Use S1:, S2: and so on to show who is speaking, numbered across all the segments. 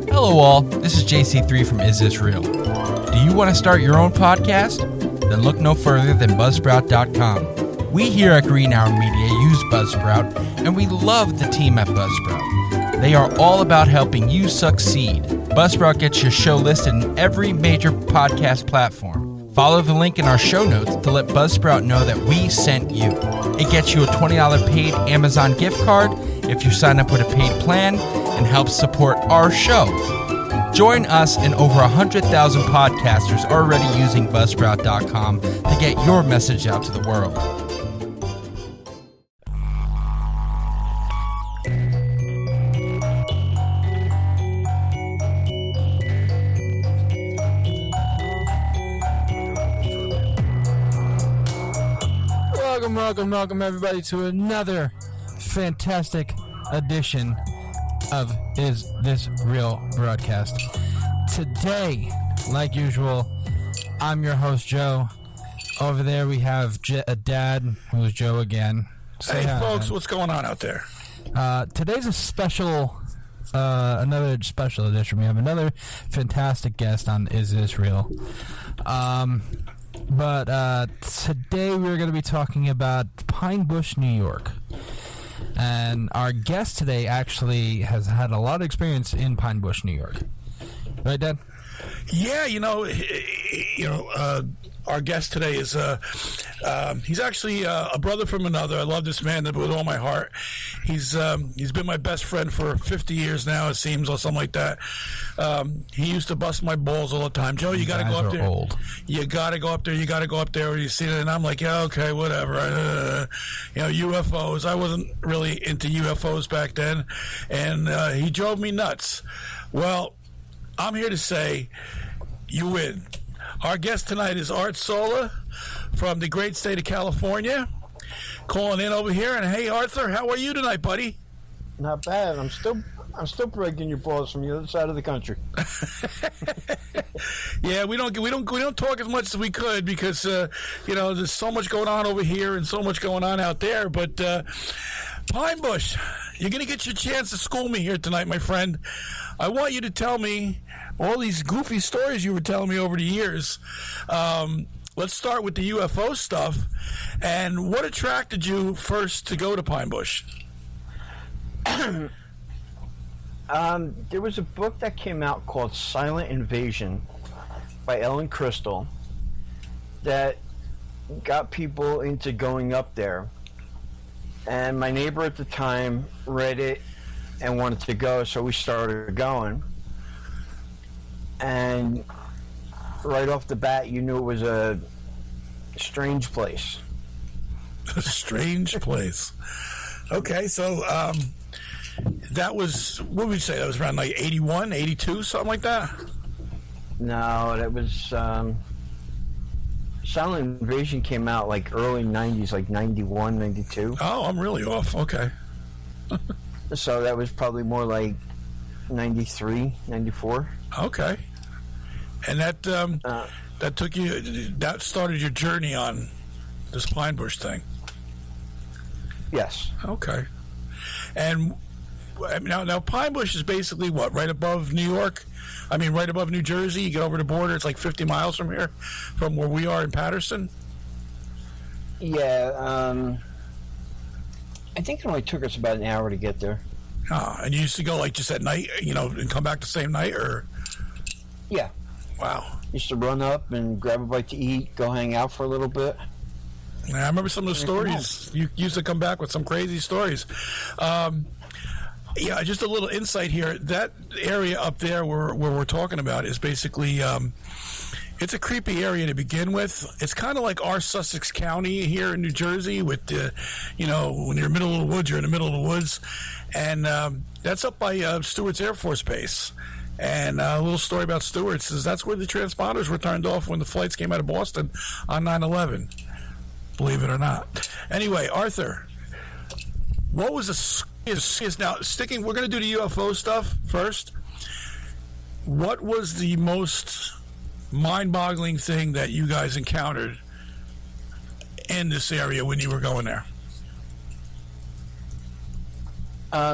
S1: Hello all, this is JC3 from Is This Real? Do you want to start your own podcast? Then look no further than Buzzsprout.com. We here at Green Hour Media use Buzzsprout, and we love the team at Buzzsprout. They are all about helping you succeed. Buzzsprout gets your show listed in every major podcast platform. Follow the link in our show notes to let Buzzsprout know that we sent you. It gets you a $20 paid Amazon gift card if you sign up with a paid plan and helps support our show. Join us and over 100,000 podcasters already using Buzzsprout.com to get your message out to the world. Welcome everybody to another fantastic edition of Is This Real broadcast. Today, like usual, I'm your host Joe. Over there we have a dad who's Joe again.
S2: Hey folks, what's going on out there?
S1: Today's a special, another special edition. We have another fantastic guest on Is This Real? But today we're going to be talking about Pine Bush, New York. And our guest today actually has had a lot of experience in Pine Bush, New York. Right, Dad?
S2: Yeah, our guest today is he's actually a brother from another. I love this man with all my heart. He's been my best friend for 50 years now, it seems, or something like that. He used to bust my balls all the time. Joe, you got to go up there.
S1: Old.
S2: You got to go up there. You got to go up there. Or you see it, and I'm like, yeah, okay, whatever. UFOs. I wasn't really into UFOs back then, and he drove me nuts. Well, I'm here to say you win. Our guest tonight is Art Sola from the great state of California, calling in over here. And hey, Arthur, how are you tonight, buddy?
S3: Not bad. I'm still breaking your balls from the other side of the country.
S2: Yeah, we don't talk as much as we could because there's so much going on over here and so much going on out there. But Pine Bush, you're gonna get your chance to school me here tonight, my friend. I want you to tell me all these goofy stories you were telling me over the years. Let's start with the UFO stuff. And what attracted you first to go to Pine Bush?
S3: There was a book that came out called Silent Invasion by Ellen Crystal that got people into going up there. And my neighbor at the time read it and wanted to go, so we started going. And right off the bat, you knew it was a strange place.
S2: A strange place. Okay, so that was, what would you say, that was around like 81, 82, something like that?
S3: No, that was, Silent Invasion came out like early 90s, like 91, 92.
S2: Oh, I'm really off, okay.
S3: So that was probably more like 93, 94.
S2: Okay. And that that started your journey on this Pine Bush thing.
S3: Yes.
S2: Okay. And now Pine Bush is basically what, right above New York? I mean, right above New Jersey. You get over the border, it's like 50 miles from here, from where we are in Patterson.
S3: Yeah. I think it only took us about an hour to get there.
S2: Ah, and you used to go like just at night, and come back the same night, or?
S3: Yeah.
S2: Wow.
S3: Used to run up and grab a bite to eat, go hang out for a little bit.
S2: Yeah, I remember some of the stories. You used to come back with some crazy stories. Yeah, just a little insight here. That area up there where we're talking about is basically, it's a creepy area to begin with. It's kind of like our Sussex County here in New Jersey with the, when you're in the middle of the woods, you're in the middle of the woods. And that's up by Stewart's Air Force Base. And a little story about Stewart's is that's where the transponders were turned off when the flights came out of Boston on 9/11. Believe it or not. Anyway, Arthur, what was now sticking? We're going to do the UFO stuff first. What was the most mind-boggling thing that you guys encountered in this area when you were going there?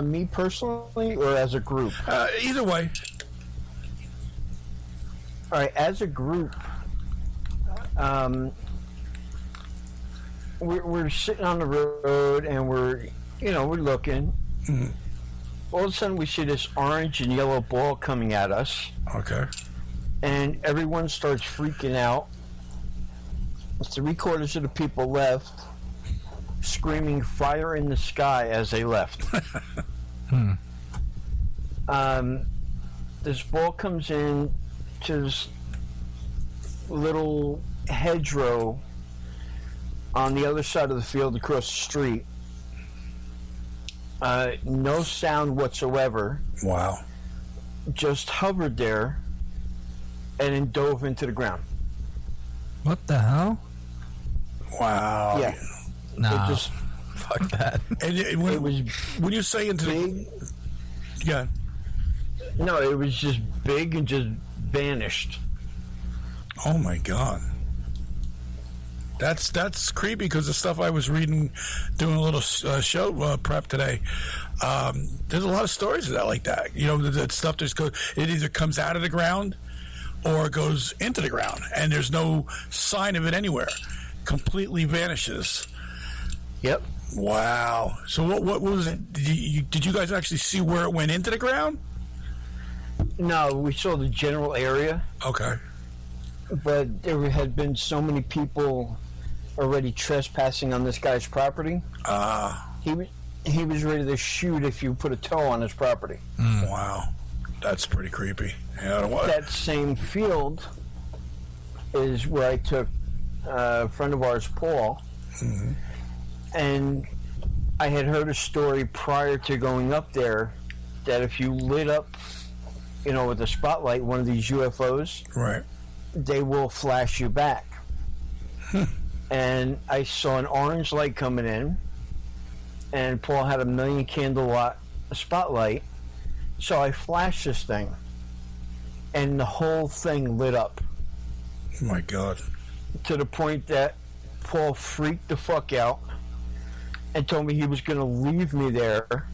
S3: Me personally, or as a group?
S2: Either way.
S3: All right, as a group, we're sitting on the road and we're looking.
S2: Mm-hmm.
S3: All of a sudden, we see this orange and yellow ball coming at us.
S2: Okay.
S3: And everyone starts freaking out. 3/4 of the people left, screaming "fire in the sky" as they left. This ball comes in to this little hedgerow on the other side of the field across the street. No sound whatsoever.
S2: Wow.
S3: Just hovered there and then dove into the ground.
S1: What the hell?
S2: Wow.
S3: Yeah.
S1: Nah.
S3: It just,
S1: Fuck that.
S2: And
S3: it was
S2: when you say into
S3: big.
S2: yeah.
S3: No, it was just big and just vanished.
S2: Oh my God. That's creepy because the stuff I was reading, doing a little show prep today. There's a lot of stories of that like that. You know, that stuff just goes. It either comes out of the ground or it goes into the ground, and there's no sign of it anywhere. Completely vanishes.
S3: Yep.
S2: Wow. So what was it? Did you guys actually see where it went into the ground?
S3: No, we saw the general area,
S2: Okay.
S3: but there had been so many people already trespassing on this guy's property. He was ready to shoot if you put a toe on his property.
S2: Wow. That's pretty creepy. Yeah.
S3: That same field is where I took a friend of ours, Paul, and I had heard a story prior to going up there that if you lit up, with a spotlight, one of these UFOs,
S2: Right.
S3: they will flash you back. And I saw an orange light coming in, and Paul had a 1,000,000 candle watt spotlight, so I flashed this thing, and the whole thing lit up.
S2: Oh my God.
S3: To the point that Paul freaked the fuck out and told me he was going to leave me there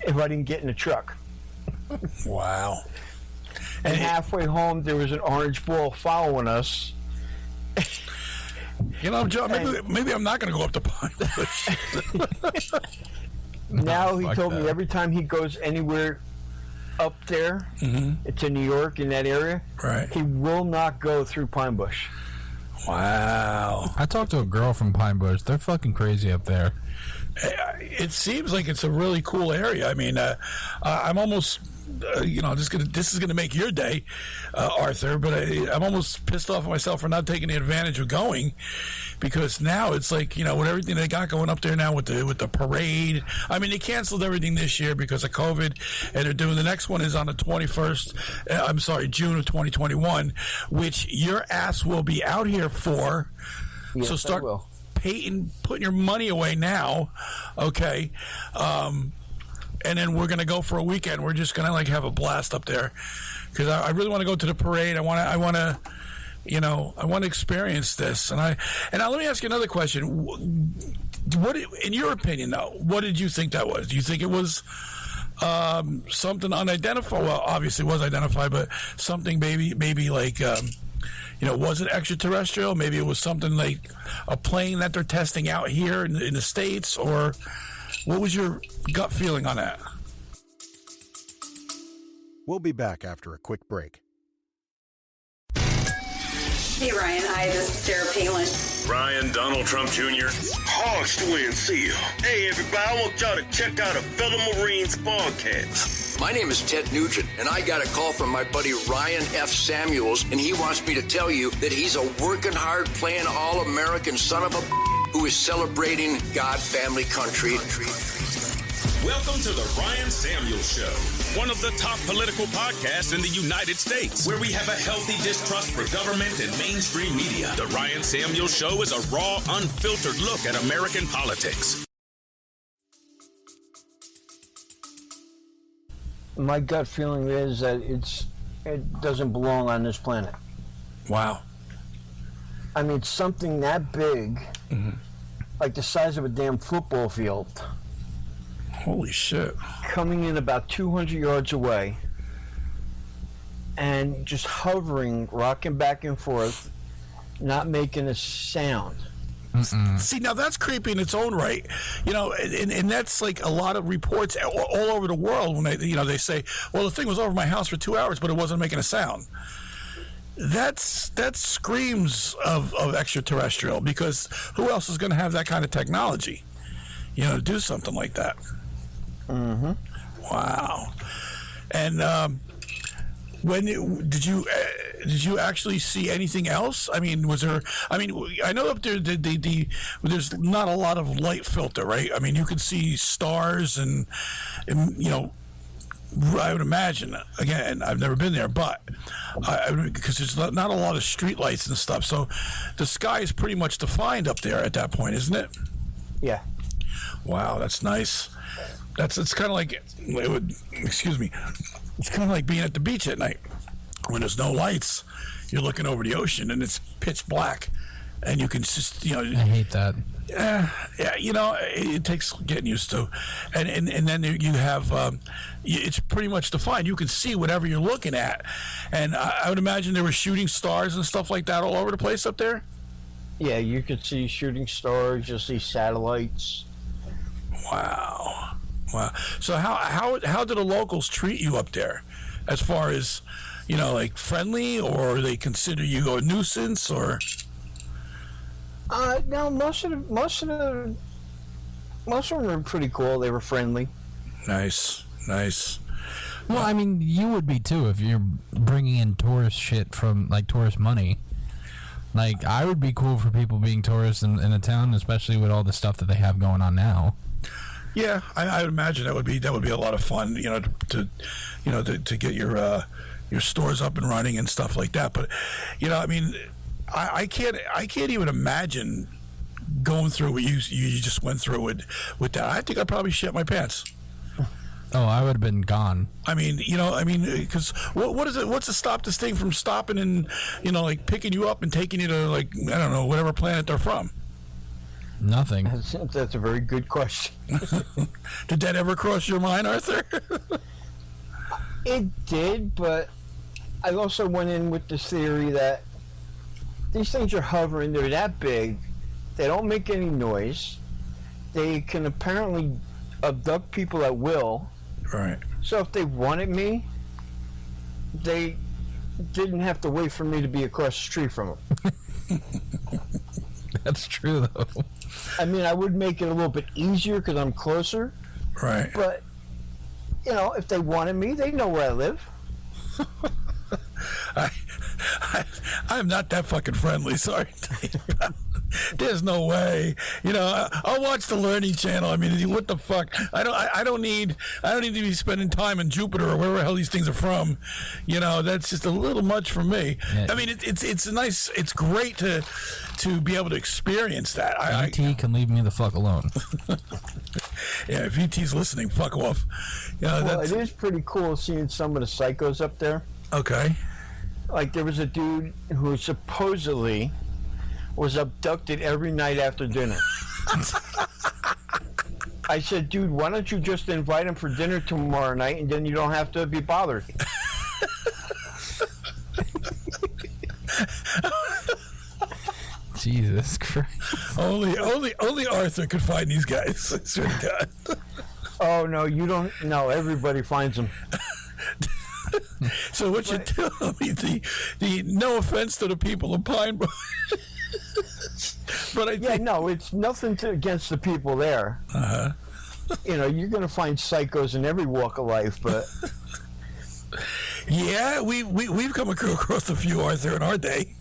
S3: if I didn't get in the truck.
S2: Wow.
S3: And halfway home, there was an orange ball following us.
S2: John, maybe I'm not going to go up to Pine Bush.
S3: Now he
S1: fuck
S3: told
S1: that.
S3: me every time he goes anywhere up there to New York in that area,
S2: Right.
S3: he will not go through Pine Bush.
S2: Wow.
S1: I talked to a girl from Pine Bush. They're fucking crazy up there.
S2: It seems like it's a really cool area. I mean, I'm almost, this is gonna make your day, Arthur. But I'm almost pissed off at myself for not taking the advantage of going, because now it's like, with everything they got going up there now with the parade. I mean, they canceled everything this year because of COVID, and they're doing the next one is on the 21st. June of 2021, which your ass will be out here for.
S3: Yes,
S2: So start
S3: I will.
S2: putting your money away now, okay? And then we're gonna go for a weekend. We're just gonna have a blast up there, because I really want to go to the parade. I want to experience this. And now let me ask you another question. What, in your opinion, though, what did you think that was? Do you think it was something unidentified? Well, obviously it was identified, but something maybe like. Was it extraterrestrial? Maybe it was something like a plane that they're testing out here in the States, or what was your gut feeling on that?
S4: We'll be back after a quick break.
S5: Hey Ryan, hi, this is Sarah Palin.
S6: Ryan, Donald Trump Jr.
S7: Hogs to win, see you. Hey, everybody, I want y'all to check out a fellow Marines podcast.
S8: My name is Ted Nugent, and I got a call from my buddy Ryan F. Samuels, and he wants me to tell you that he's a working hard, playing all-American son of a who is celebrating God, family, country.
S6: Welcome to the Ryan Samuels Show, one of the top political podcasts in the United States, where we have a healthy distrust for government and mainstream media. The Ryan Samuels Show is a raw, unfiltered look at American politics.
S3: My gut feeling is that it doesn't belong on this planet.
S2: Wow.
S3: I mean, something that big, like the size of a damn football field,
S2: Holy shit.
S3: coming in about 200 yards away, and just hovering, rocking back and forth, not making a sound.
S2: See, now that's creepy in its own right, and that's like a lot of reports all over the world when they say, well, the thing was over my house for 2 hours, but it wasn't making a sound. That screams of extraterrestrial, because who else is going to have that kind of technology, to do something like that? Mm-hmm. Wow. And when did you actually see anything else? I mean, was there? I mean, I know up there there's not a lot of light filter, right? I mean, you can see stars and I would imagine. Again, I've never been there, but because there's not a lot of street lights and stuff, so the sky is pretty much defined up there at that point, isn't it?
S3: Yeah.
S2: Wow, that's nice. It's kind of like excuse me. It's kind of like being at the beach at night when there's no lights. You're looking over the ocean and it's pitch black, and you can just
S1: I hate that.
S2: Yeah, it takes getting used to, and then you have it's pretty much defined. You can see whatever you're looking at, and I would imagine there were shooting stars and stuff like that all over the place up there.
S3: Yeah, you could see shooting stars. You'll see satellites.
S2: Wow. So how do the locals treat you up there, as far as like friendly, or they consider you a nuisance, or?
S3: No, most of them were pretty cool. They were friendly.
S2: Nice.
S1: Well, I mean, you would be too if you're bringing in tourist shit from tourist money. Like, I would be cool for people being tourists in a town, especially with all the stuff that they have going on now.
S2: Yeah, I would imagine that would be a lot of fun, to get your stores up and running and stuff like that. But I mean, I can't even imagine going through what you just went through with that. I think I'd probably shit my pants.
S1: Oh, I would have been gone.
S2: I mean, because what is it? What's to stop this thing from stopping and picking you up and taking you to I don't know, whatever planet they're from?
S1: Nothing.
S3: That's a very good question.
S2: Did that ever cross your mind, Arthur?
S3: It did, but I also went in with the theory that these things are hovering. They're that big. They don't make any noise. They can apparently abduct people at will.
S2: Right.
S3: So if they wanted me, they didn't have to wait for me to be across the street from them.
S1: That's true, though.
S3: I mean, I would make it a little bit easier because I'm closer.
S2: Right.
S3: But, if they wanted me, they know where I live.
S2: I'm not that fucking friendly. Sorry. There's no way. I'll watch the Learning Channel. I mean, what the fuck? I don't need to be spending time in Jupiter or wherever the hell these things are from. That's just a little much for me. Yeah. I mean, it's nice. It's great to be able to experience that.
S1: E.T. can leave me the fuck alone.
S2: Yeah, if E.T.'s listening, fuck off.
S3: Well, it is pretty cool seeing some of the psychos up there.
S2: Okay.
S3: Like, there was a dude who supposedly was abducted every night after dinner. I said, dude, why don't you just invite him for dinner tomorrow night, and then you don't have to be bothered.
S1: Jesus Christ.
S2: Only Arthur could find these guys. I swear to God.
S3: Oh, no, you don't. No, everybody finds them.
S2: So what you tell me, the no offense to the people of Pine Bush, but I think,
S3: no, it's nothing against the people there.
S2: Uh-huh.
S3: You're going to find psychos in every walk of life, but
S2: yeah, we've come across a few, Arthur, in our day.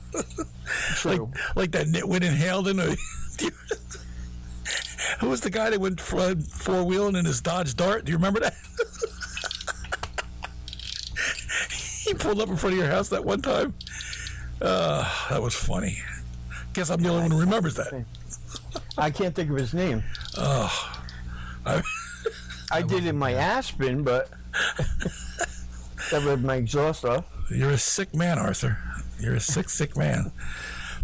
S3: True.
S2: like that nitwit in Halden. Who was the guy that went four-wheeling in his Dodge Dart? Do you remember that? He pulled up in front of your house that one time. That was funny. Guess I'm the only one who remembers that.
S3: I can't think of his name. I did in my Aspen, but that was my exhaust off.
S2: You're a sick man, Arthur. You're a sick man.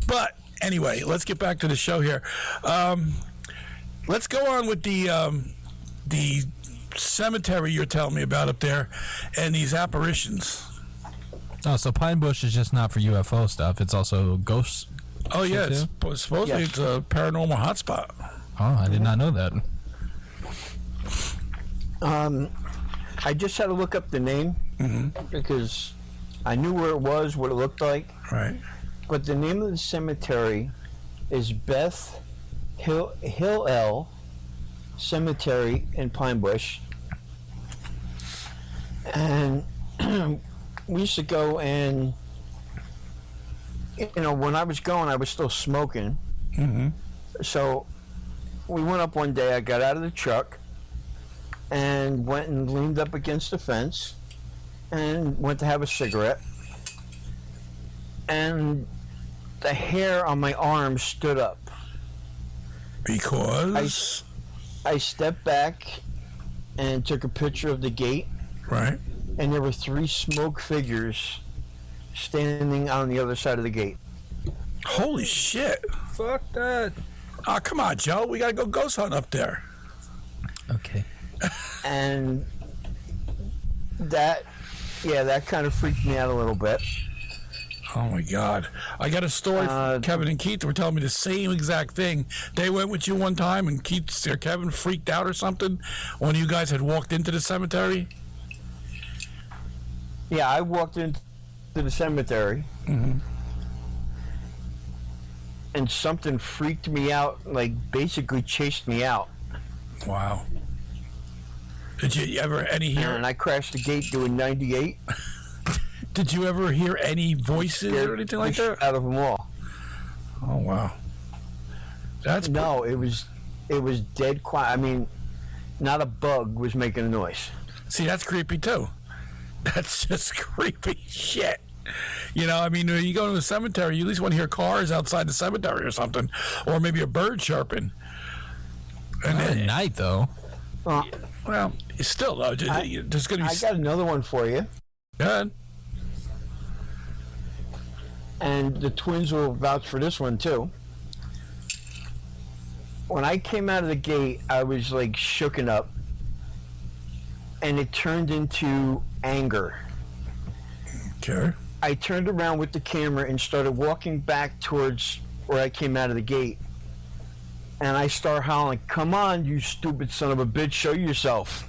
S2: But anyway, let's get back to the show here. Let's go on with the cemetery you're telling me about up there and these apparitions.
S1: Oh, so Pine Bush is just not for UFO stuff. It's also ghosts.
S2: Oh, yeah. It's supposedly it's a paranormal hotspot.
S1: Oh, I did not know that.
S3: I just had to look up the name because I knew where it was, what it looked like.
S2: Right.
S3: But the name of the cemetery is Beth Hillel Cemetery in Pine Bush. And we used to go and, when I was going, I was still smoking. So we went up one day, I got out of the truck and went and leaned up against the fence and went to have a cigarette. And the hair on my arm stood up.
S2: Because?
S3: I stepped back and took a picture of the gate.
S2: Right.
S3: And there were 3 smoke figures standing on the other side of the gate.
S2: Holy shit.
S1: Fuck that.
S2: Oh, come on, Joe. We got to go ghost hunt up there.
S1: Okay.
S3: And that kind of freaked me out a little bit.
S2: Oh, my God. I got a story from Kevin and Keith. They were telling me the same exact thing. They went with you one time, and Kevin freaked out or something when you guys had walked into the cemetery.
S3: Yeah, I walked into the cemetery, and something freaked me out, like basically chased me out.
S2: Wow. Did you ever hear?
S3: And I crashed the gate doing 98.
S2: Did you ever hear any voices or anything like that?
S3: Out of them all.
S2: Oh, wow.
S3: No, it was dead quiet. I mean, not a bug was making a noise.
S2: See, that's creepy too. That's just creepy shit. When you go to a cemetery, you at least want to hear cars outside the cemetery or something, or maybe a bird chirping. And
S1: Not at night, though.
S2: Well, still though, there's going to be.
S3: I got another one for you.
S2: Good.
S3: And the twins will vouch for this one too. When I came out of the gate, I was like shooken up, and it turned into anger.
S2: Okay.
S3: I turned around with the camera and started walking back towards where I came out of the gate. And I start hollering, "Come on, you stupid son of a bitch, show yourself."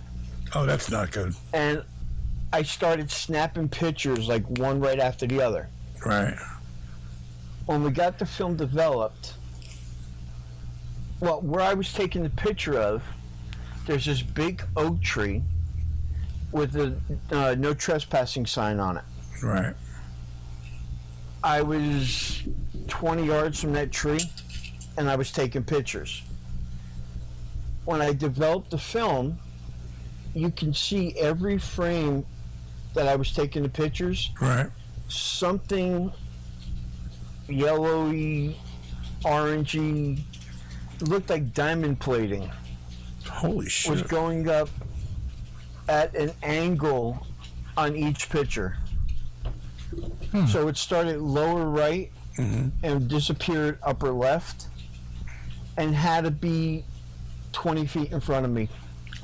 S2: Oh, that's not good.
S3: And I started snapping pictures, like one right after the other.
S2: Right.
S3: When we got the film developed, where I was taking the picture of, there's this big oak tree with a no trespassing sign on it.
S2: Right.
S3: I was 20 yards from that tree, and I was taking pictures. When I developed the film, you can see every frame that I was taking the pictures.
S2: Right.
S3: Something yellowy, orangey, looked like diamond plating.
S2: Holy shit.
S3: Was going up at an angle on each picture. So it started lower right and disappeared upper left and had to be 20 feet in front of me.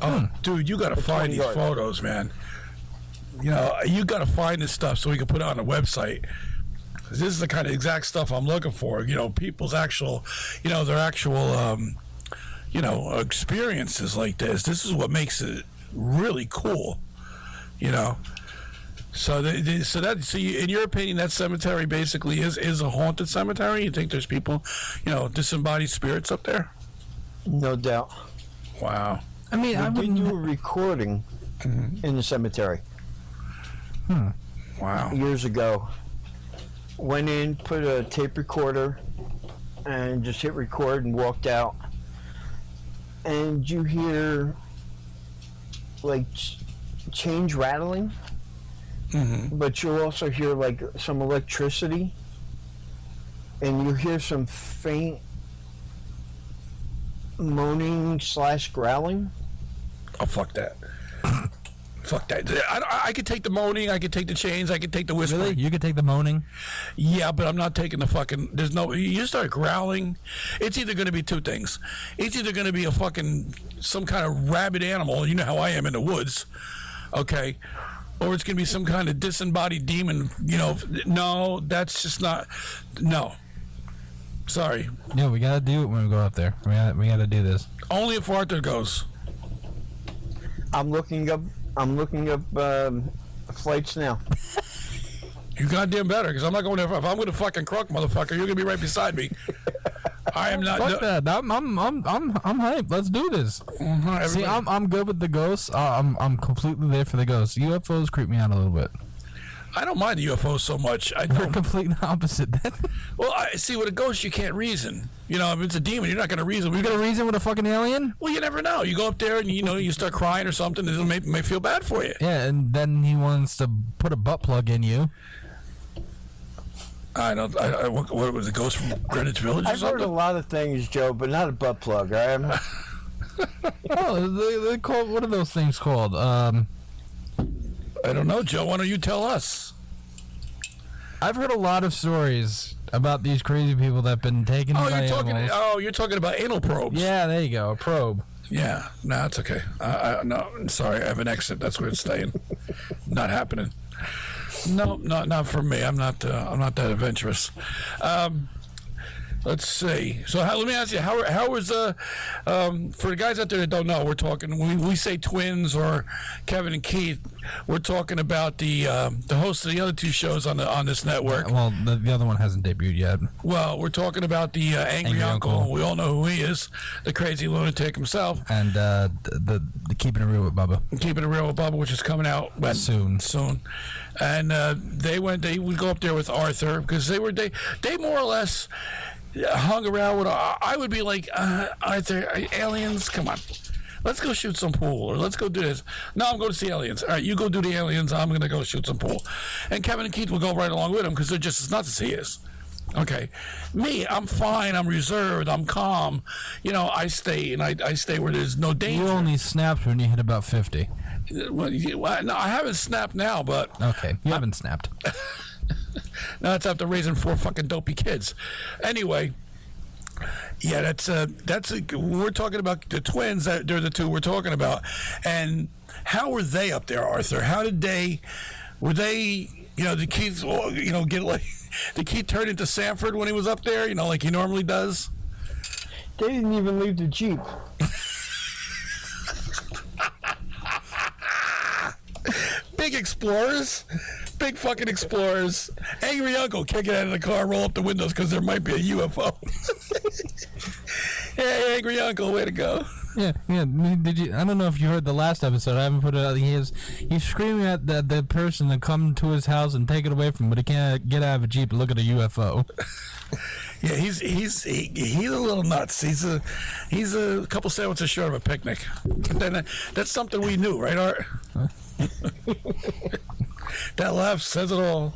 S2: Oh, dude, you got to find these photos, man. You got to find this stuff so we can put it on the website. This is the kind of exact stuff I'm looking for. People's actual, their actual, experiences like this. This is what makes it really cool, So, in your opinion, that cemetery basically is a haunted cemetery? You think there's people, disembodied spirits up there?
S3: No doubt.
S2: Wow.
S3: I mean, I did do a recording in the cemetery.
S2: Wow.
S3: Years ago. Went in, put a tape recorder, and just hit record and walked out. And you hear, like, chains rattling, but you'll also hear, like, some electricity, and you hear some faint moaning / growling.
S2: Oh, fuck that. Fuck that. I could take the moaning, I could take the chains, I could take the whispering.
S1: Really? You could take the moaning?
S2: Yeah, but I'm not taking the fucking... You start growling, it's either going to be two things. It's either going to be some kind of rabid animal, you know how I am in the woods, okay? or it's going to be some kind of disembodied demon. No, that's just not. No, sorry.
S1: Yeah, we gotta do it when we go up there. We gotta do this.
S2: Only if Arthur goes.
S3: I'm looking up flights now.
S2: You goddamn better, because I'm not going there. If I'm going to fucking croak, motherfucker, you're going to be right beside me. I am not.
S1: Fuck that. I'm hyped. Let's do this. See, I'm good with the ghosts. I'm completely there for the ghosts. UFOs creep me out a little bit.
S2: I don't mind the UFOs so much.
S1: We're completely opposite.
S2: Well, I see, with a ghost, you can't reason. If it's a demon, you're not going to reason.
S1: You're going to reason with a fucking alien?
S2: Well, you never know. You go up there and, you start crying or something, and it may feel bad for you.
S1: Yeah, and then he wants to put a butt plug in you.
S2: What was it, Ghost from Greenwich Village or
S3: I've
S2: something?
S3: heard a lot of things, Joe, but not a butt plug.
S1: Oh, they call, what are those things called?
S2: I don't know, Joe. Why don't you tell us?
S1: I've heard a lot of stories about these crazy people that have been taken by animals.
S2: You're talking about anal probes.
S1: Yeah, there you go, a probe.
S2: Yeah, no, it's okay. No, sorry, I have an exit. That's where it's staying. Not happening. No, not for me. I'm not that adventurous. Let's see. So let me ask you, how was for the guys out there that don't know, we're talking, we say twins or Kevin and Keith, we're talking about the hosts of the other two shows on this network.
S1: Well, the other one hasn't debuted yet.
S2: Well, we're talking about the angry uncle. We all know who he is, the crazy lunatic himself.
S1: And the Keeping It Real with Bubba.
S2: Keeping It Real with Bubba, which is coming out soon. And they would go up there with Arthur, because they more or less hung around with. I would be like, Arthur, aliens, come on, let's go shoot some pool, or let's go do this. No, I'm going to see aliens. All right, you go do the aliens, I'm going to go shoot some pool. And Kevin and Keith will go right along with him, because they're just as nuts as he is. Okay, me, I'm fine, I'm reserved, I'm calm. I stay where there's no danger.
S1: You only snapped when you hit about 50.
S2: Well, no, I haven't snapped now, but
S1: okay, you haven't snapped.
S2: Now that's after raising 4 fucking dopey kids. Anyway, yeah, that's we're talking about the twins. They're the two we're talking about. And how were they up there, Arthur? How did were they? The Keith, get like, did Keith turn into Sanford when he was up there? Like he normally does.
S3: They didn't even leave the Jeep.
S2: Big explorers. Big fucking explorers. Angry uncle can't get out of the car, roll up the windows because there might be a UFO. Hey, angry uncle, way to go.
S1: Yeah. Did you? I don't know if you heard the last episode. I haven't put it out. He's screaming at the person to come to his house and take it away from him, but he can't get out of a Jeep and look at a UFO.
S2: Yeah, he's a little nuts. He's a couple sandwiches short of a picnic. That's something we knew, right, Art? Huh? That laugh says it all.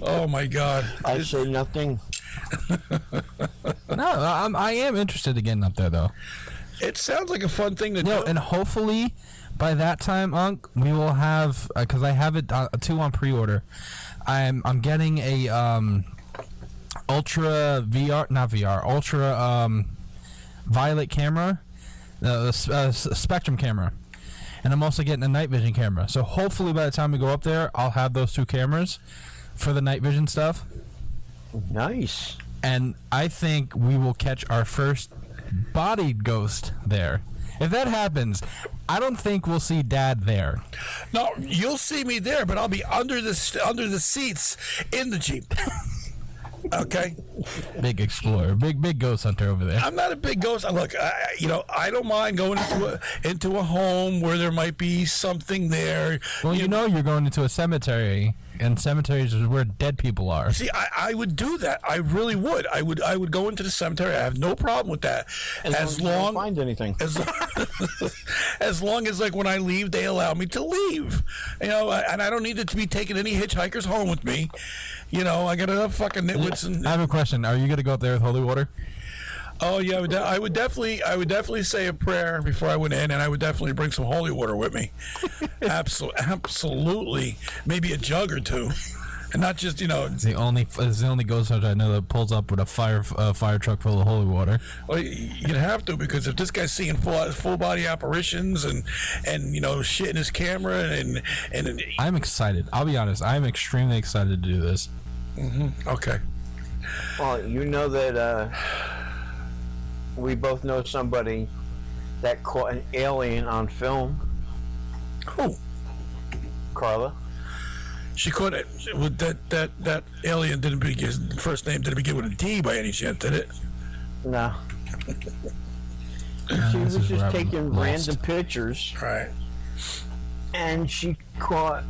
S2: Oh my God!
S3: I say nothing.
S1: No, I am interested in getting up there though.
S2: It sounds like a fun thing to do.
S1: And hopefully by that time, Unc, we will have, because I have it 2 on pre-order. I'm getting a ultra violet camera, spectrum camera. And I'm also getting a night vision camera. So hopefully by the time we go up there, I'll have those 2 cameras for the night vision stuff.
S3: Nice.
S1: And I think we will catch our first bodied ghost there. If that happens, I don't think we'll see Dad there.
S2: No, you'll see me there, but I'll be under the seats in the Jeep. Okay.
S1: Big explorer, big ghost hunter over there.
S2: I'm not a big ghost. Look, I don't mind going into a home where there might be something there.
S1: Well, you're going into a cemetery, and cemeteries is where dead people are.
S2: See, I would do that. I really would. I would go into the cemetery. I have no problem with that. As long as you don't
S3: find anything.
S2: As long as, like, when I leave, they allow me to leave. And I don't need it to be taking any hitchhikers home with me. I got enough fucking nitwits.
S1: I have a question. Are you going to go up there with holy water?
S2: Oh yeah, I would definitely say a prayer before I went in, and I would definitely bring some holy water with me. Absolutely, maybe a jug or 2. And not just,
S1: It's the only ghost hunter I know that pulls up with a fire truck full of holy water.
S2: Well, you'd have to, because if this guy's seeing full body apparitions and shit in his camera and
S1: I'm excited. I'll be honest. I'm extremely excited to do this.
S2: Mm-hmm. Okay.
S3: Well, you know that we both know somebody that caught an alien on film.
S2: Who?
S3: Carla.
S2: She caught it. That alien didn't begin. His first name didn't begin with a D by any chance, did it?
S3: No. She was just taking random pictures.
S2: Right.
S3: And she caught.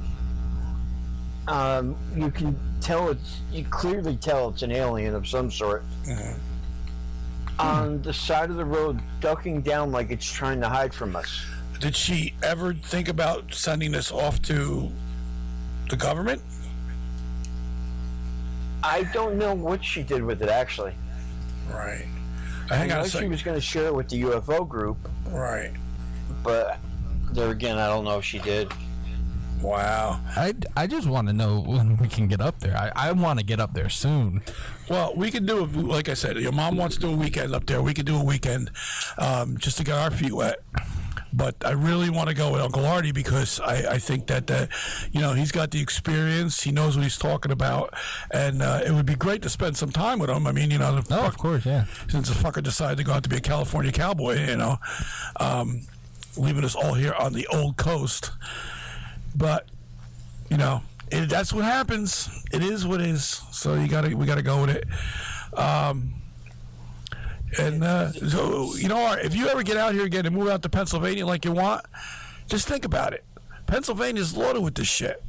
S3: You can tell you clearly tell it's an alien of some sort.
S2: Mm-hmm.
S3: On the side of the road, ducking down like it's trying to hide from us.
S2: Did she ever think about sending this off to the government?
S3: I don't know what she did with it, actually.
S2: Right.
S3: I know she was going to share it with the UFO group.
S2: Right.
S3: But there again, I don't know if she did.
S2: Wow.
S1: I just want to know when we can get up there. I want to get up there soon.
S2: Well, we could do, like I said, your mom wants to do a weekend up there. We could do a weekend just to get our feet wet. But I really want to go with Uncle Artie because I think that he's got the experience. He knows what he's talking about. And it would be great to spend some time with him. I mean,
S1: of course, yeah.
S2: Since the fucker decided to go out to be a California cowboy, leaving us all here on the old coast. But, that's what happens. It is what is. So we got to go with it. So, if you ever get out here again and move out to Pennsylvania like you want, just think about it. Pennsylvania's loaded with this shit.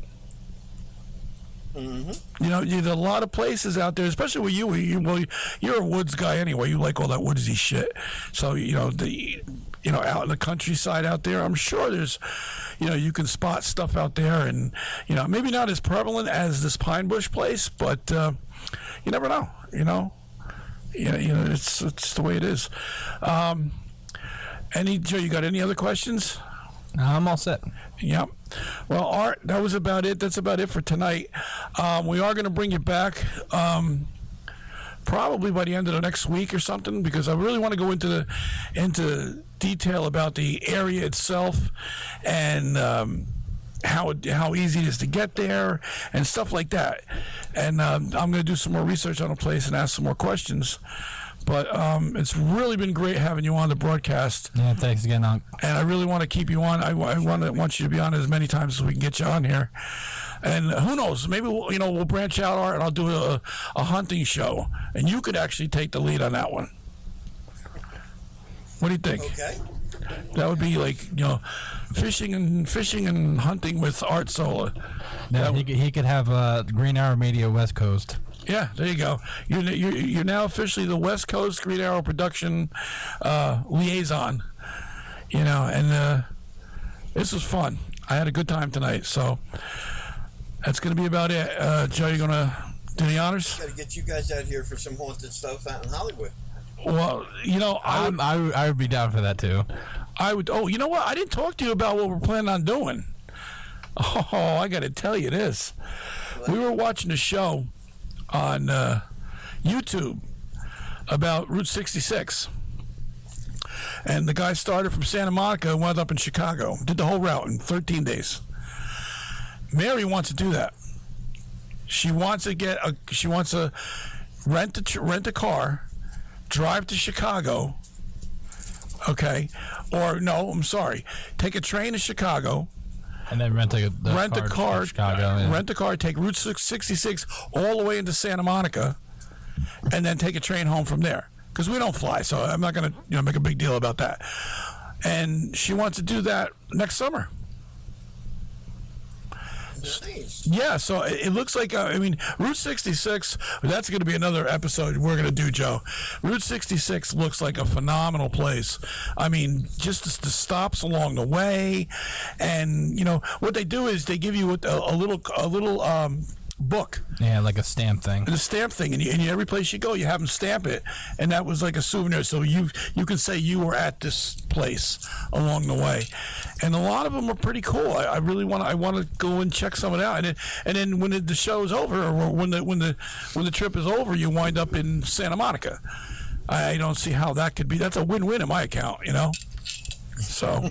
S2: Mm-hmm. There's a lot of places out there, especially with you. You're a woods guy anyway. You like all that woodsy shit. So, out in the countryside out there, I'm sure there's, you can spot stuff out there, and maybe not as prevalent as this Pine Bush place, but you never know. It's the way it is. Joe, you got any other questions?
S1: No, I'm all set.
S2: Yep. Well, Art, that was about it. That's about it for tonight. We are going to bring you back probably by the end of the next week or something, because I really want to go into detail about the area itself and how easy it is to get there and stuff like that. And I'm going to do some more research on the place and ask some more questions. But it's really been great having you on the broadcast.
S1: Yeah, thanks again, Unc. And
S2: I really want to keep you on. I want you to be on as many times as we can get you on here. And who knows? Maybe we'll branch out, Art, and I'll do a hunting show, and you could actually take the lead on that one. What do you think?
S9: Okay.
S2: That would be like fishing and hunting with Art Sola.
S1: Yeah, he could have Green Arrow Media West Coast.
S2: Yeah, there you go. You're now officially the West Coast Green Arrow production liaison. And this was fun. I had a good time tonight, so that's going to be about it. Joe, you going to do the honors?
S9: Got to get you guys out here for some haunted stuff out in Hollywood.
S2: Well,
S1: I would be down for that too.
S2: I would. Oh, you know what? I didn't talk to you about what we're planning on doing. Oh, I got to tell you this. What? We were watching a show on YouTube about Route 66. And the guy started from Santa Monica and wound up in Chicago. Did the whole route in 13 days. Mary wants to do that. She wants to rent a car, drive to Chicago. Okay. Or no, I'm sorry. Take a train to Chicago.
S1: And then rent a car, Chicago, yeah.
S2: Rent a car, take Route 66 all the way into Santa Monica, and then take a train home from there. Because we don't fly, so I'm not going to make a big deal about that. And she wants to do that next summer.
S9: Nice.
S2: Yeah, so it looks like, Route 66, that's going to be another episode we're going to do, Joe. Route 66 looks like a phenomenal place. I mean, just the stops along the way. And, what they do is they give you a little book.
S1: Yeah, like a stamp thing.
S2: The stamp thing, and every place you go, you have them stamp it, and that was like a souvenir. So you can say you were at this place along the way, and a lot of them are pretty cool. I really want to go and check some of it out, and then when the show's over, or when the trip is over, you wind up in Santa Monica. I don't see how that could be. That's a win-win in my account, you know. So,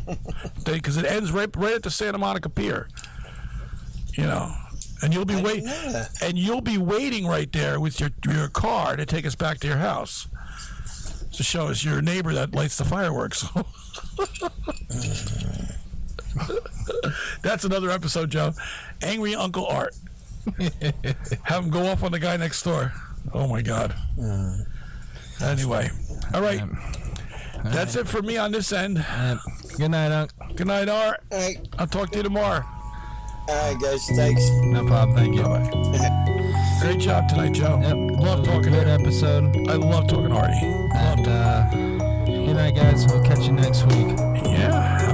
S2: because it ends right at the Santa Monica Pier, you know, and you'll be waiting right there with your car to take us back to your house to show us your neighbor that lights the fireworks. That's another episode, Joe. Angry Uncle Art. Have him go off on the guy next door. Oh my God. Anyway, all right. That's it for me on this end.
S1: Good night, Unc.
S2: Good night, Art.
S9: Hey.
S2: I'll talk to you tomorrow.
S9: All right, guys. Thanks.
S1: No problem. Thank you.
S2: Great job tonight, Joe.
S1: Yep.
S2: Love talking to
S1: Good
S2: you.
S1: episode.
S2: I love talking to Artie.
S1: And good night, guys. We'll catch you next week.
S2: Yeah.